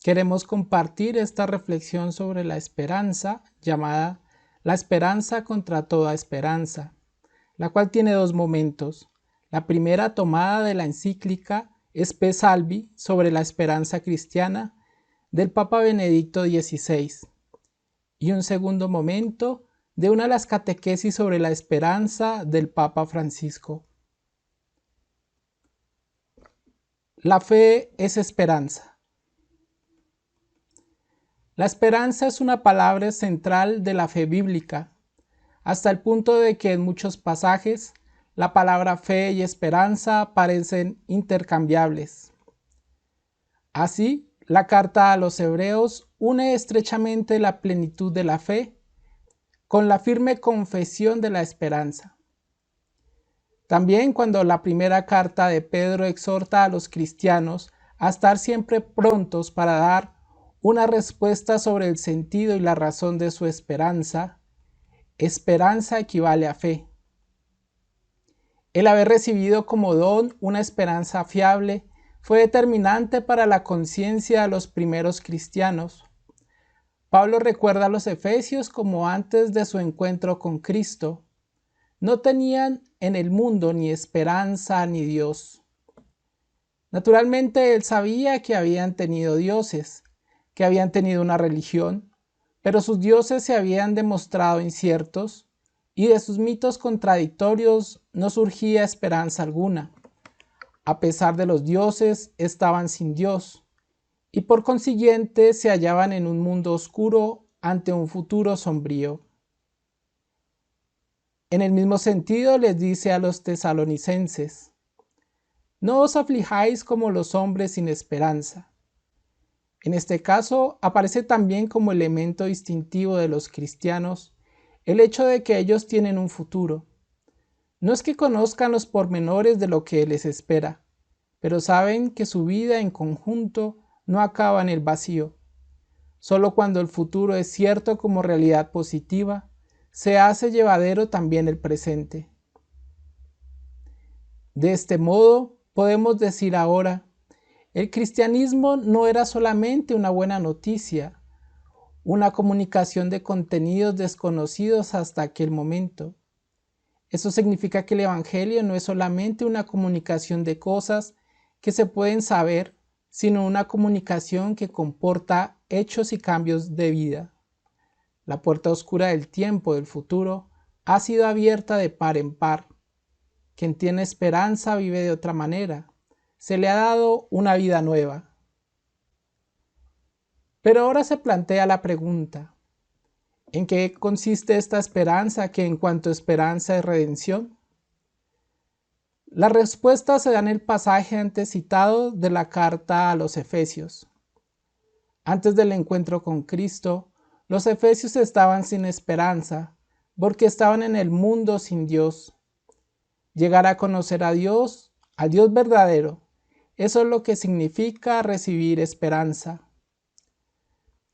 queremos compartir esta reflexión sobre la esperanza llamada La esperanza contra toda esperanza, la cual tiene dos momentos. La primera tomada de la encíclica Spe Salvi sobre la esperanza cristiana del Papa Benedicto XVI y un segundo momento de una de las catequesis sobre la esperanza del Papa Francisco. La fe es esperanza. La esperanza es una palabra central de la fe bíblica, hasta el punto de que en muchos pasajes la palabra fe y esperanza parecen intercambiables. Así, la carta a los Hebreos une estrechamente la plenitud de la fe con la firme confesión de la esperanza. También cuando la primera carta de Pedro exhorta a los cristianos a estar siempre prontos para dar una respuesta sobre el sentido y la razón de su esperanza, esperanza equivale a fe. El haber recibido como don una esperanza fiable fue determinante para la conciencia de los primeros cristianos. Pablo recuerda a los efesios como antes de su encuentro con Cristo no tenían en el mundo ni esperanza ni Dios. Naturalmente él sabía que habían tenido dioses, que habían tenido una religión, pero sus dioses se habían demostrado inciertos y de sus mitos contradictorios no surgía esperanza alguna. A pesar de los dioses, estaban sin Dios y por consiguiente se hallaban en un mundo oscuro ante un futuro sombrío. En el mismo sentido les dice a los tesalonicenses: no os aflijáis como los hombres sin esperanza. En este caso aparece también como elemento distintivo de los cristianos el hecho de que ellos tienen un futuro. No es que conozcan los pormenores de lo que les espera, pero saben que su vida en conjunto no acaba en el vacío. Solo cuando el futuro es cierto como realidad positiva, se hace llevadero también el presente. De este modo, podemos decir ahora, el cristianismo no era solamente una buena noticia, una comunicación de contenidos desconocidos hasta aquel momento. Eso significa que el Evangelio no es solamente una comunicación de cosas que se pueden saber, sino una comunicación que comporta hechos y cambios de vida. La puerta oscura del tiempo del futuro ha sido abierta de par en par. Quien tiene esperanza vive de otra manera. Se le ha dado una vida nueva. Pero ahora se plantea la pregunta: ¿en qué consiste esta esperanza que en cuanto a esperanza es redención? La respuesta se da en el pasaje antes citado de la carta a los Efesios. Antes del encuentro con Cristo, los efesios estaban sin esperanza, porque estaban en el mundo sin Dios. Llegar a conocer a Dios, al Dios verdadero, eso es lo que significa recibir esperanza.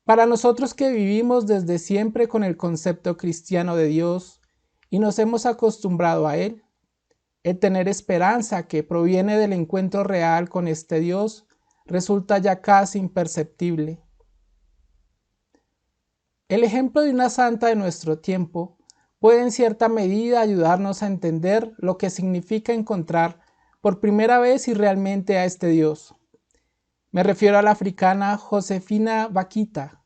Para nosotros que vivimos desde siempre con el concepto cristiano de Dios y nos hemos acostumbrado a Él, el tener esperanza que proviene del encuentro real con este Dios resulta ya casi imperceptible. El ejemplo de una santa de nuestro tiempo puede en cierta medida ayudarnos a entender lo que significa encontrar por primera vez y realmente a este Dios. Me refiero a la africana Josefina Vaquita,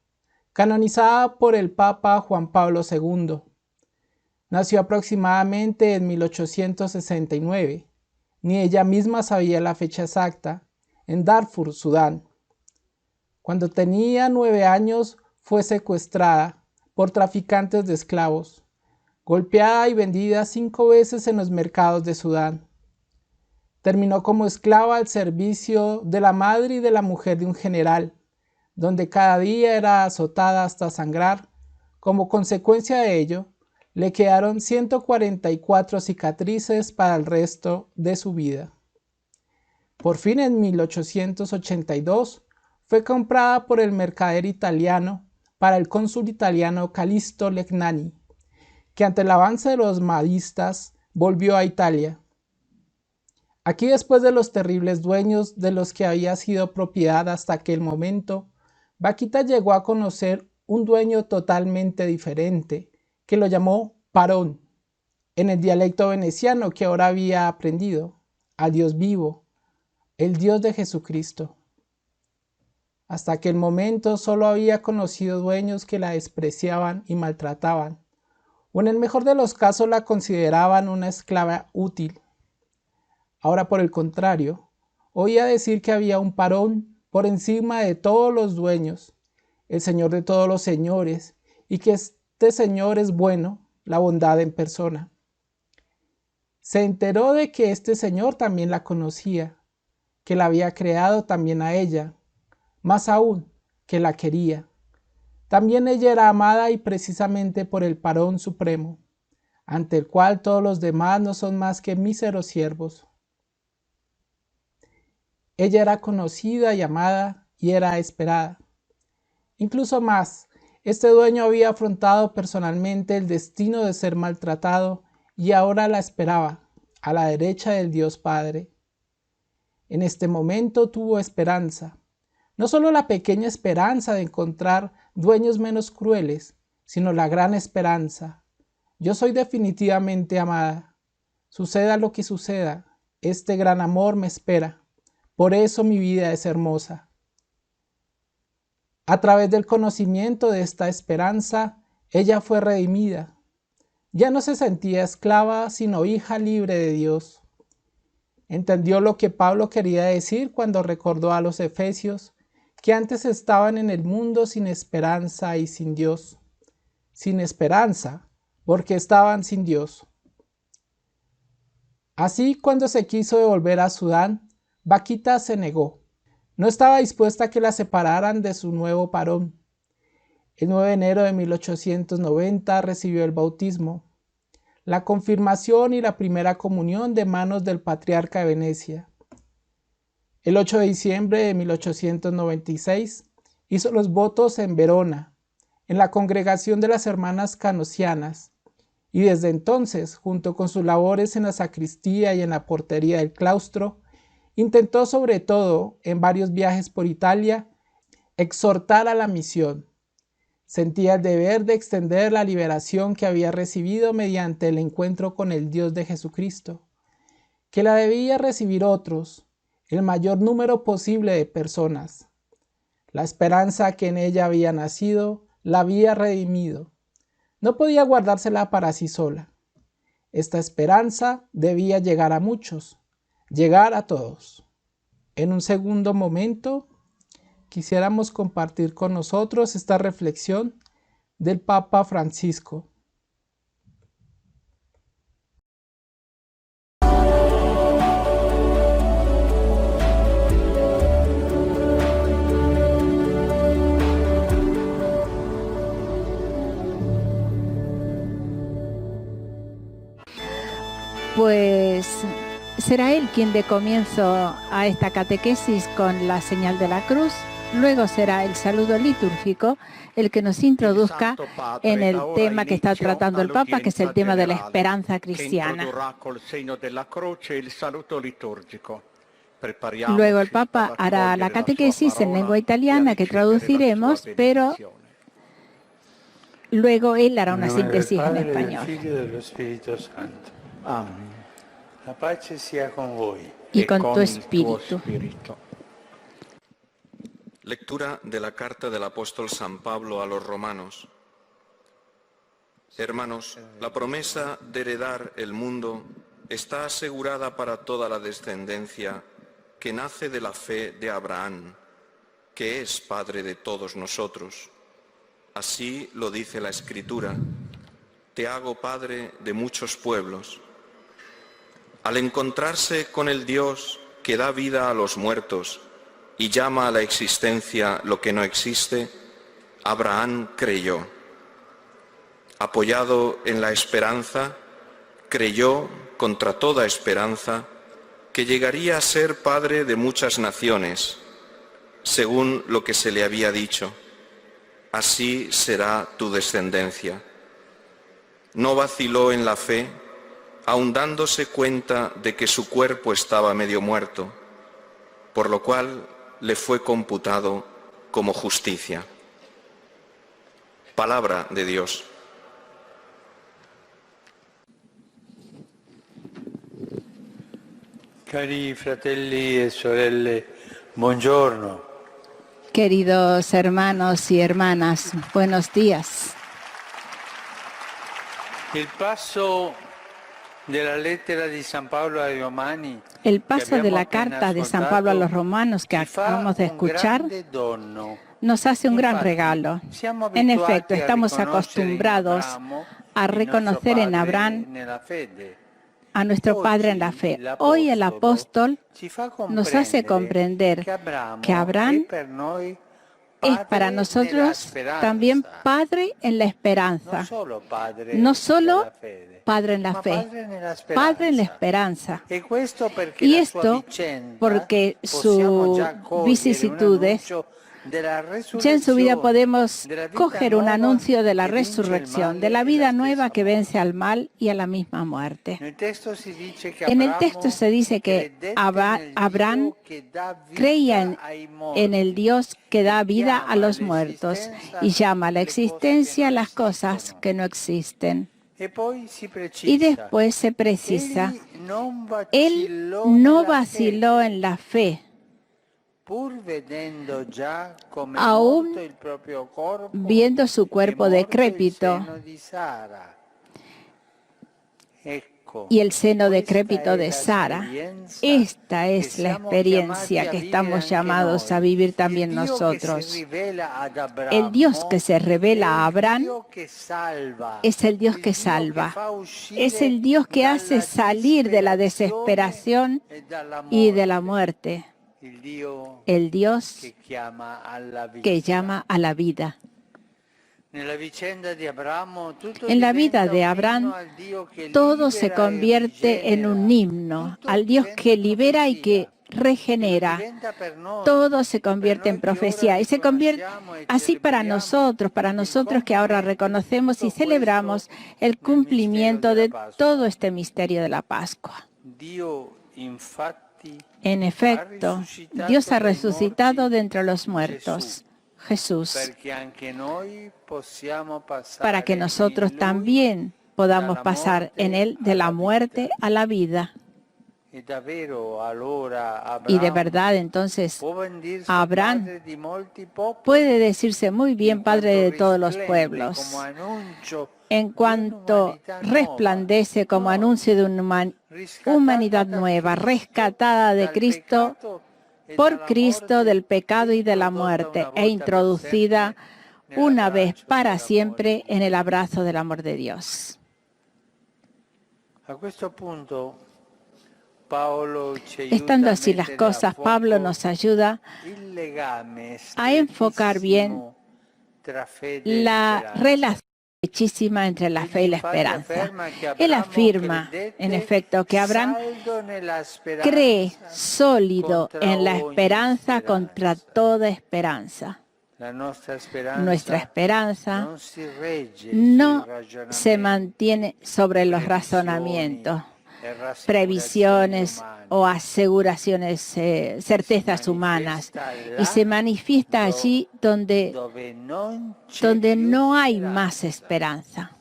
canonizada por el Papa Juan Pablo II. Nació aproximadamente en 1869, ni ella misma sabía la fecha exacta, en Darfur, Sudán. Cuando tenía 9 años fue secuestrada por traficantes de esclavos, golpeada y vendida 5 veces en los mercados de Sudán. Terminó como esclava al servicio de la madre y de la mujer de un general, donde cada día era azotada hasta sangrar. Como consecuencia de ello, le quedaron 144 cicatrices para el resto de su vida. Por fin, en 1882, fue comprada por el mercader italiano para el cónsul italiano Callisto Legnani, que ante el avance de los mahdistas volvió a Italia. Aquí, después de los terribles dueños de los que había sido propiedad hasta aquel momento, Vaquita llegó a conocer un dueño totalmente diferente, que lo llamó Parón, en el dialecto veneciano que ahora había aprendido, a Dios vivo, el Dios de Jesucristo. Hasta aquel momento solo había conocido dueños que la despreciaban y maltrataban, o en el mejor de los casos la consideraban una esclava útil. Ahora, por el contrario, oía decir que había un Parón por encima de todos los dueños, el Señor de todos los señores, y que este Señor es bueno, la bondad en persona. Se enteró de que este Señor también la conocía, que la había creado también a ella, más aún, que la quería. También ella era amada y precisamente por el Parón Supremo, ante el cual todos los demás no son más que míseros siervos. Ella era conocida y amada y era esperada. Incluso más, este dueño había afrontado personalmente el destino de ser maltratado y ahora la esperaba, a la derecha del Dios Padre. En este momento tuvo esperanza, no solo la pequeña esperanza de encontrar dueños menos crueles, sino la gran esperanza. Yo soy definitivamente amada. Suceda lo que suceda, este gran amor me espera. Por eso mi vida es hermosa. A través del conocimiento de esta esperanza, ella fue redimida. Ya no se sentía esclava, sino hija libre de Dios. Entendió lo que Pablo quería decir cuando recordó a los efesios que antes estaban en el mundo sin esperanza y sin Dios. Sin esperanza, porque estaban sin Dios. Así, cuando se quiso devolver a Sudán, Vaquita se negó. No estaba dispuesta a que la separaran de su nuevo Parón. El 9 de enero de 1890 recibió el bautismo, la confirmación y la primera comunión de manos del patriarca de Venecia. El 8 de diciembre de 1896 hizo los votos en Verona, en la congregación de las hermanas canosianas, y desde entonces, junto con sus labores en la sacristía y en la portería del claustro, intentó sobre todo, en varios viajes por Italia, exhortar a la misión. Sentía el deber de extender la liberación que había recibido mediante el encuentro con el Dios de Jesucristo, que la debía recibir otros, el mayor número posible de personas. La esperanza que en ella había nacido la había redimido. No podía guardársela para sí sola. Esta esperanza debía llegar a muchos, llegar a todos. En un segundo momento, quisiéramos compartir con nosotros esta reflexión del Papa Francisco. Pues será él quien dé comienzo a esta catequesis con la señal de la cruz. Luego será el saludo litúrgico el que nos introduzca en el tema que está tratando el Papa, que es el tema de la esperanza cristiana. Luego el Papa hará la catequesis en lengua italiana que traduciremos, pero luego él hará una síntesis en español. Amén. La pace sia con voi. Y con tu espíritu. Lectura de la carta del apóstol San Pablo a los romanos. Hermanos, la promesa de heredar el mundo está asegurada para toda la descendencia que nace de la fe de Abraham, que es padre de todos nosotros. Así lo dice la Escritura: te hago padre de muchos pueblos. Al encontrarse con el Dios que da vida a los muertos y llama a la existencia lo que no existe, Abraham creyó. Apoyado en la esperanza, creyó contra toda esperanza que llegaría a ser padre de muchas naciones, según lo que se le había dicho: así será tu descendencia. No vaciló en la fe, aun dándose cuenta de que su cuerpo estaba medio muerto, por lo cual le fue computado como justicia. Palabra de Dios. Cari fratelli e sorelle, buongiorno. Queridos hermanos y hermanas, buenos días. Il passo della lettera di San Paolo ai Romani, El paso de la carta de San Pablo a los romanos que acabamos de escuchar nos hace un gran regalo. En efecto, estamos acostumbrados a reconocer en Abraham a nuestro Padre en la fe. Hoy el apóstol nos hace comprender que Abraham es para nosotros también Padre en la esperanza. No solo Padre en la fe, Padre en la esperanza. Y esto porque sus vicisitudes, ya en su vida podemos coger un anuncio de la resurrección, de la vida nueva que vence al mal y a la misma muerte. En el texto se dice que Abraham creía en el Dios que da vida a los muertos y llama a la existencia las cosas que no existen. Y después se precisa, él no vaciló en la fe, aún viendo su cuerpo decrépito y el seno decrépito de Sara. Esta es la experiencia que estamos llamados a vivir también nosotros. El Dios que se revela a Abraham es el Dios que salva. Es el Dios que hace salir de la desesperación y de la muerte. El Dios que llama a la vida. En la vida de Abraham, todo se convierte en un himno al Dios que libera y que regenera. Todo se convierte en profecía y se convierte así para nosotros que ahora reconocemos y celebramos el cumplimiento de todo este misterio de la Pascua. En efecto, Dios ha resucitado de entre los muertos. Jesús, para que nosotros también podamos pasar en Él de la muerte a la vida. Y de verdad, entonces, Abraham puede decirse muy bien Padre de todos los pueblos, en cuanto resplandece como anuncio de una humanidad nueva, rescatada de Cristo, por Cristo del pecado y de la muerte, e introducida una vez para siempre en el abrazo del amor de Dios. Estando así las cosas, Pablo nos ayuda a enfocar bien la relación estrechísima entre la fe y la esperanza. Él afirma, en efecto, que Abraham cree sólido en la esperanza contra toda esperanza. Nuestra esperanza no se mantiene sobre los razonamientos, previsiones o aseguraciones, certezas humanas, y se manifiesta allí donde no hay más esperanza,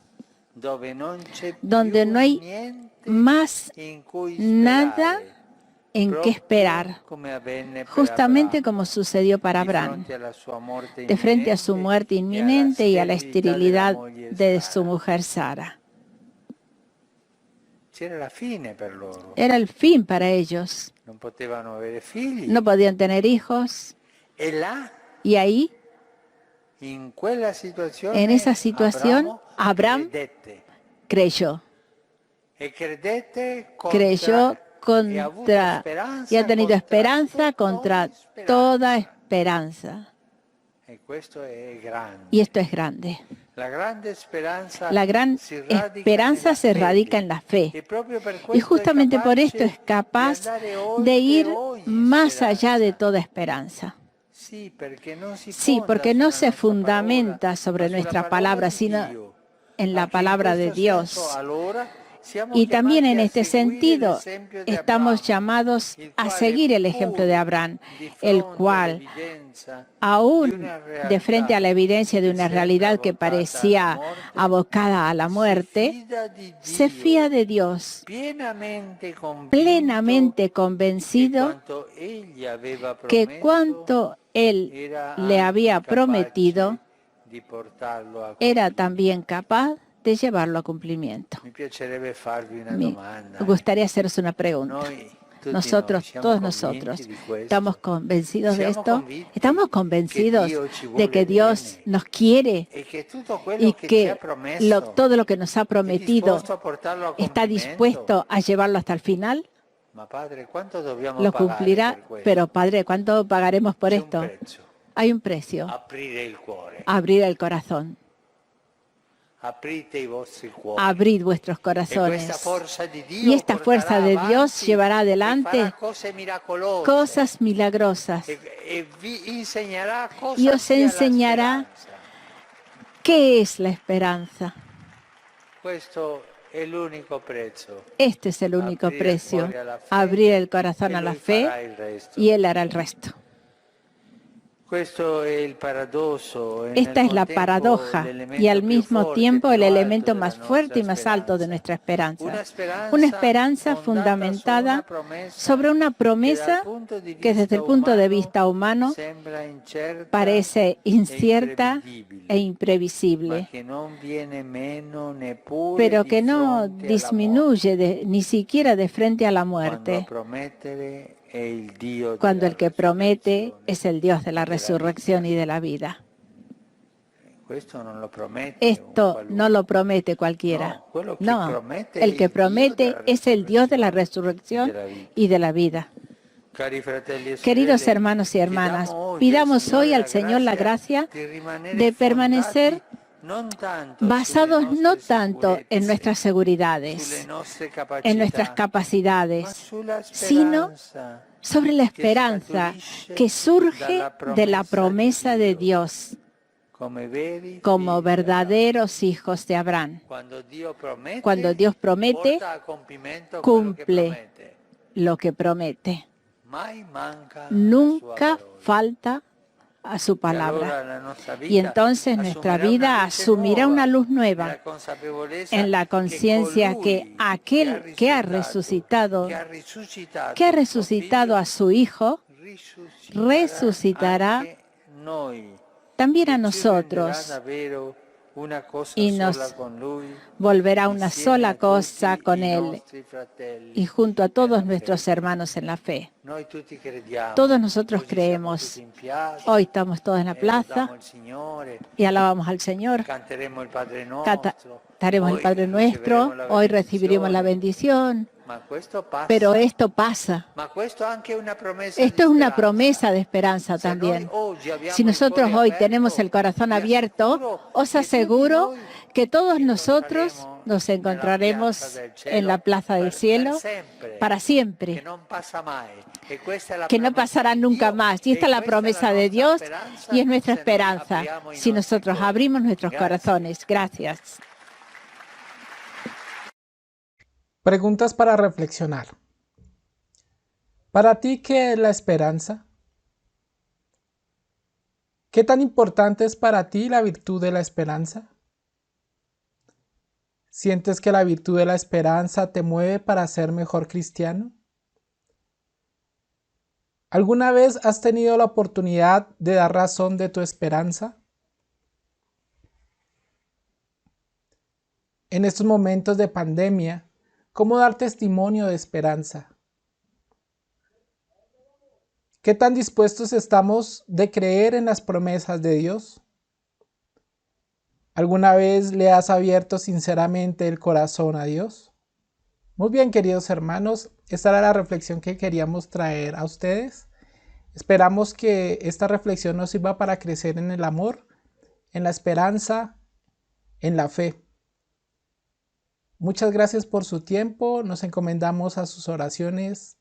donde no hay más nada en qué esperar, justamente como sucedió para Abraham, de frente a su muerte inminente y a la esterilidad de su mujer Sara. Era el fin para ellos. No podían tener hijos. Y ahí, en esa situación, Abraham creyó. Creyó contra, y ha tenido esperanza contra toda esperanza. Y esto es grande. La gran esperanza se radica en la fe. Y justamente por esto es capaz de ir más allá de toda esperanza. Sí, porque no se fundamenta sobre nuestra palabra, sino en la palabra de Dios. Y también en este sentido estamos llamados a seguir el ejemplo de Abraham, el cual, aún de frente a la evidencia de una realidad que parecía abocada a la muerte, se fía de Dios, plenamente convencido que cuanto Él le había prometido, era también capaz de llevarlo a cumplimiento. Me gustaría haceros una pregunta. Nosotros, todos nosotros, ¿estamos convencidos de esto? ¿Estamos convencidos de que Dios nos quiere y que todo lo que nos ha prometido está dispuesto a llevarlo hasta el final? Lo cumplirá, pero Padre, ¿cuánto pagaremos por esto? Hay un precio. Abrir el corazón. Abrid vuestros corazones. Y esta fuerza de Dios llevará adelante cosas milagrosas. Y os enseñará qué es la esperanza. Este es el único precio. Abrir el corazón a la fe y Él hará el resto. Esta es la paradoja y al mismo tiempo el elemento más fuerte y más alto de nuestra esperanza. Una esperanza fundamentada sobre una promesa que desde el punto de vista humano parece incierta e imprevisible, pero que no disminuye ni siquiera de frente a la muerte, cuando el que promete es el Dios de la resurrección y de la vida. Esto no lo promete cualquiera. No, el que promete es el Dios de la resurrección y de la vida. Queridos hermanos y hermanas, pidamos hoy al Señor la gracia de permanecer basados no tanto en nuestras seguridades, en nuestras capacidades, sino sobre la esperanza que surge de la promesa de Dios como verdaderos hijos de Abraham. Cuando Dios promete, cumple lo que promete. Nunca falta a su palabra. Y entonces nuestra vida asumirá una luz nueva en la conciencia que aquel que ha resucitado a su Hijo, resucitará también a nosotros y nos volverá una sola cosa con Él y junto a todos nuestros hermanos en la fe. Todos nosotros creemos. Hoy estamos todos en la plaza y alabamos al Señor. Cantaremos el Padre Nuestro. Hoy recibiremos la bendición. Pero esto pasa. Esto es una promesa de esperanza también. Si nosotros hoy tenemos el corazón abierto, os aseguro que todos nosotros nos encontraremos en la plaza del cielo para siempre, que no pasará nunca más. Y esta es la promesa de Dios y es nuestra esperanza si nosotros abrimos nuestros corazones. Gracias. Preguntas para reflexionar. ¿Para ti qué es la esperanza? ¿Qué tan importante es para ti la virtud de la esperanza? ¿Sientes que la virtud de la esperanza te mueve para ser mejor cristiano? ¿Alguna vez has tenido la oportunidad de dar razón de tu esperanza? En estos momentos de pandemia, ¿cómo dar testimonio de esperanza? ¿Qué tan dispuestos estamos de creer en las promesas de Dios? ¿Alguna vez le has abierto sinceramente el corazón a Dios? Muy bien, queridos hermanos, esta era la reflexión que queríamos traer a ustedes. Esperamos que esta reflexión nos sirva para crecer en el amor, en la esperanza, en la fe. Muchas gracias por su tiempo, nos encomendamos a sus oraciones.